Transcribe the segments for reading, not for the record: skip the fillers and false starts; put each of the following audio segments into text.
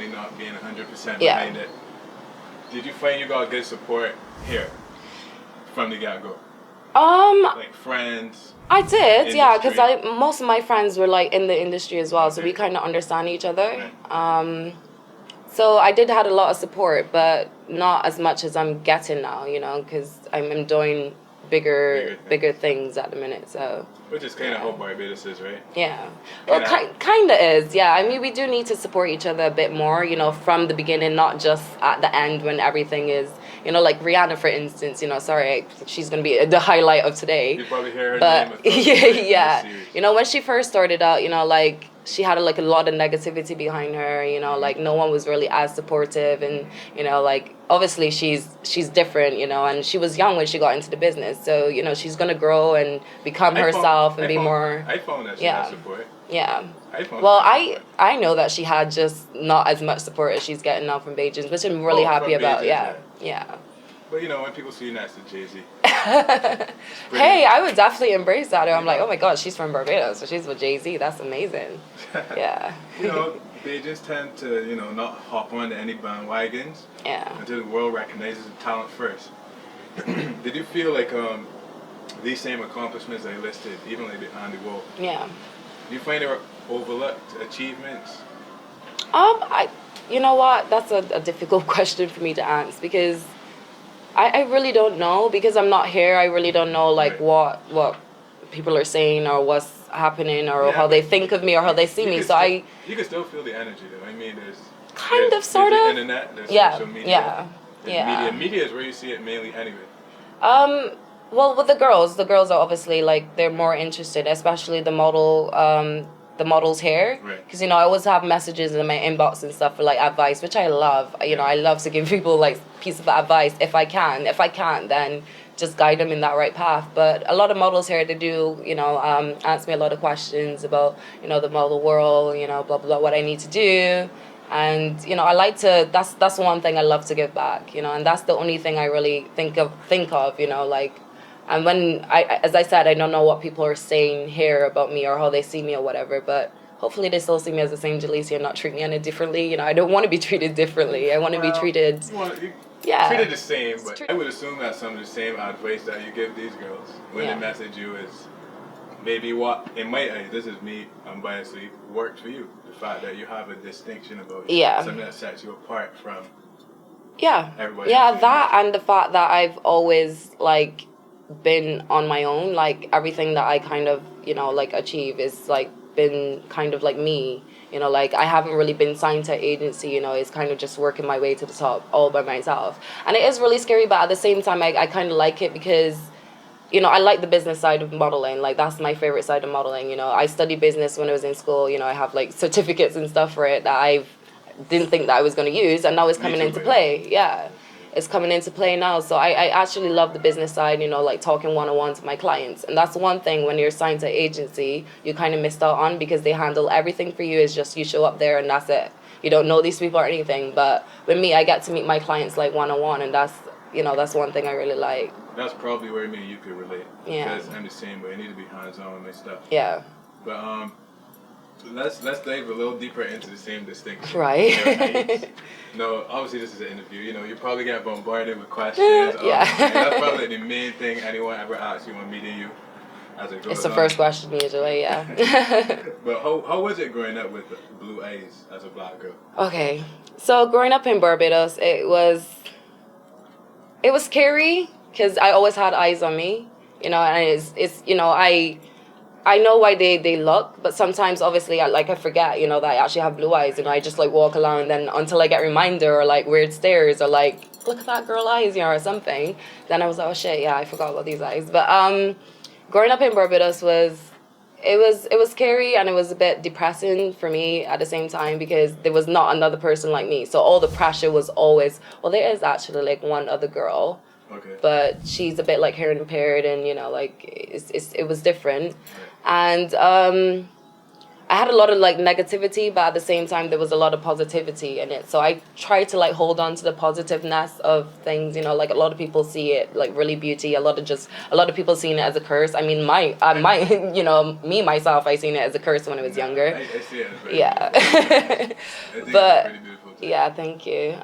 family not being 100% Yeah. behind it. Did you find you got good support here from the get-go? Like friends? I did, yeah, because Industry. most of my friends were like in the industry as well, so Okay. we kind of understand each other. Right. So I did had a lot of support, but not as much as I'm getting now, you know, because I'm doing bigger things at the minute. So Which is kind of how Barbados is, right? yeah, well, Kinda. kind of is, yeah. I mean, we do need to support each other a bit more, you know, from the beginning, not just at the end when everything is, you know, like Rihanna, for instance. You know, sorry, she's gonna be the highlight of today. You probably hear her But name. A thousand yeah, times in the yeah. series. You know, when she first started out, you know, like she had like a lot of negativity behind her. You know, like no one was really as supportive, and you know, like obviously she's different. You know, and she was young when she got into the business, so you know she's gonna grow and become herself and be more. I found that she Yeah. had support. Yeah. Well, I know that she had just not as much support as she's getting now from Beijing, which I'm really happy from about. Beijing, Yeah. But you know, when people see you next to Jay-Z, Hey, I would definitely embrace that. I'm like, oh my God, she's from Barbados, so she's with Jay-Z. That's amazing. Yeah. you know, Beijing's tend to, you know, not hop onto any bandwagons Yeah. until the world recognizes the talent first. Did you feel like these same accomplishments I listed, even like behind the wall, Yeah. do you find they were overlooked achievements? You know what? That's a difficult question for me to answer because I really don't know because I'm not here. I really don't know like Right. what people are saying or what's happening or Yeah, how they think of me or how they see me. So you can still feel the energy though. I mean, kind of, sort there's of. the internet, there's Yeah. social media, Yeah. there's Yeah. media. Media is where you see it mainly anyway. Well, with the girls are obviously like they're more interested, especially the models here, Right. because you know I always have messages in my inbox and stuff for like advice, which I love. You know, I love to give people like piece of advice if I can. If I can't, then just guide them in that right path. But a lot of models here, they do, you know, ask me a lot of questions about, you know, the model world, you know, blah blah, what I need to do. And you know, I like to. That's one thing I love to give back. You know, and that's the only thing I really think of. You know, like. And when as I said, I don't know what people are saying here about me or how they see me or whatever, but hopefully they still see me as the same Jalicia and not treat me any differently. You know, I don't want to be treated differently. I want to be treated. Treated the same, but I would assume that some of the same advice that you give these girls when they message you is maybe what, in my eyes, this is me unbiasedly, worked for you. The fact that you have a distinction about you. Yeah. Something that sets you apart from everybody Yeah, else. that and the fact that I've always like been on my own, like everything that I kind of, you know, like achieve is like been kind of like me, you know, like I haven't really been signed to an agency, you know, it's kind of just working my way to the top all by myself. And it is really scary, but at the same time I kind of like it because you know, I like the business side of modeling. Like, that's my favorite side of modeling. You know, I studied business when I was in school. You know, I have, like, certificates and stuff for it that I didn't think that I was going to use. And now it's coming into play. Yeah. It's coming into play now. So I actually love the business side, you know, like talking one-on-one to my clients. And that's one thing when you're signed to an agency, you kind of missed out on because they handle everything for you. It's just you show up there and that's it. You don't know these people or anything. But with me, I get to meet my clients, like, one-on-one. And that's, you know, that's one thing I really like. That's probably where me and you could relate. Yeah. Because I'm the same way. I need to be hands-on with my stuff. Yeah. But let's dive a little deeper into the same distinction. Right. No, obviously this is an interview. You know, you probably get bombarded with questions. Yeah. And that's probably the main thing anyone ever asks you when meeting you as it goes It's the on. first question usually, yeah. But how was it growing up with blue eyes as a black girl? Okay. So growing up in Barbados, it was scary because I always had eyes on me, you know, and it's you know, I know why they look, but sometimes obviously I forget, you know, that I actually have blue eyes, and I just like walk along, and then until I get reminder or like weird stares or like look at that girl eyes, you know, or something, then I was like, oh shit, yeah, I forgot about these eyes. But growing up in Barbados was scary, and it was a bit depressing for me at the same time because there was not another person like me. So all the pressure was always, well, there is actually like one other girl. Okay. But she's a bit like hearing impaired, and you know, like it was different. And I had a lot of like negativity, but at the same time there was a lot of positivity in it. So I tried to like hold on to the positiveness of things, you know, like a lot of people see it like really beauty, a lot of people seeing it as a curse. I mean, my you know, me myself, I seen it as a curse when I was younger. I see it as very yeah. beautiful. I think But it's pretty beautiful Yeah, thank you.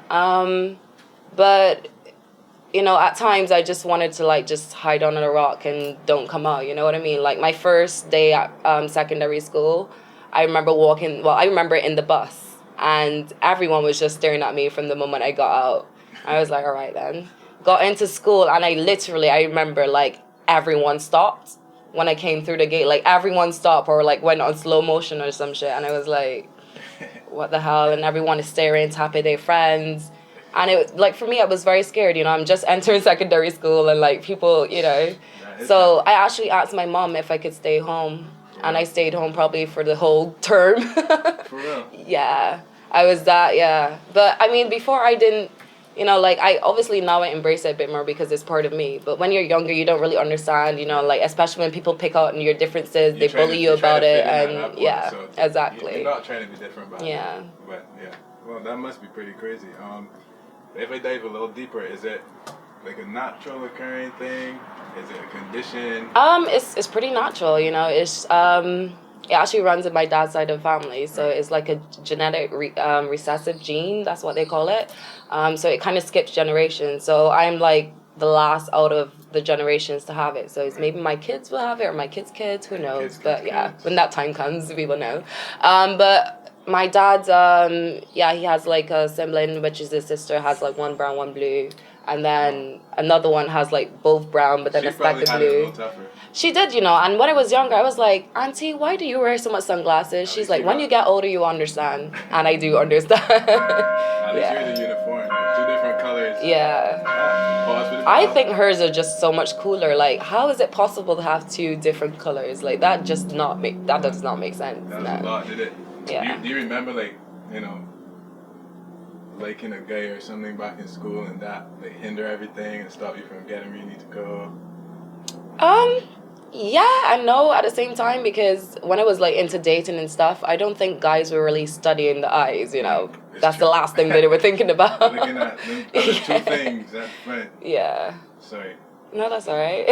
But you know, at times I just wanted to like just hide under a rock and don't come out. You know what I mean? Like my first day at secondary school, I remember walking. Well, I remember in the bus, and everyone was just staring at me from the moment I got out. I was like, all right then. Got into school, and I remember like everyone stopped when I came through the gate. Like everyone stopped or like went on slow motion or some shit, and I was like, what the hell? And everyone is staring, tapping their friends. And it like for me, I was very scared. You know, I'm just entering secondary school, and like people, you know. So I actually asked my mom if I could stay home, and I stayed home probably for the whole term. For real? Yeah, I was that. Yeah, but I mean, before I didn't. You know, like I obviously now I embrace it a bit more because it's part of me. But when you're younger, you don't really understand. You know, like especially when people pick out on your differences, they bully you about it, and yeah, so exactly. You're not trying to be different about it. Yeah. But yeah, well, that must be pretty crazy. If I dive a little deeper, is it like a natural occurring thing? Is it a condition? It's pretty natural. You know, it actually runs in my dad's side of the family, so it's like a genetic recessive gene. That's what they call it. So it kind of skips generations. So I'm like the last out of the generations to have it. So it's maybe my kids will have it or my kids, who knows? But yeah, when that time comes, we will know. But my dad's, he has like a sibling, which is his sister, has like one brown, one blue. And then another one has like both brown, but then a speck of blue. She did, you know, and when I was younger, I was like, Auntie, why do you wear so much sunglasses? She's like, when you get older, you understand. And I do understand. At least you're the uniform, like 2 different colors. Yeah. I think hers are just so much cooler. Like, how is it possible to have 2 different colors? Like, that does not make sense. That's a lot, did it? Yeah. Do you remember, like, you know, liking a guy or something back in school and that, like, hinder everything and stop you from getting where you need to go? Yeah and no at the same time, because when I was like into dating and stuff, I don't think guys were really studying the eyes, you know. That's true. The last thing they were thinking about. Looking at them, 2 things, that's right. Yeah. Sorry. No, that's alright.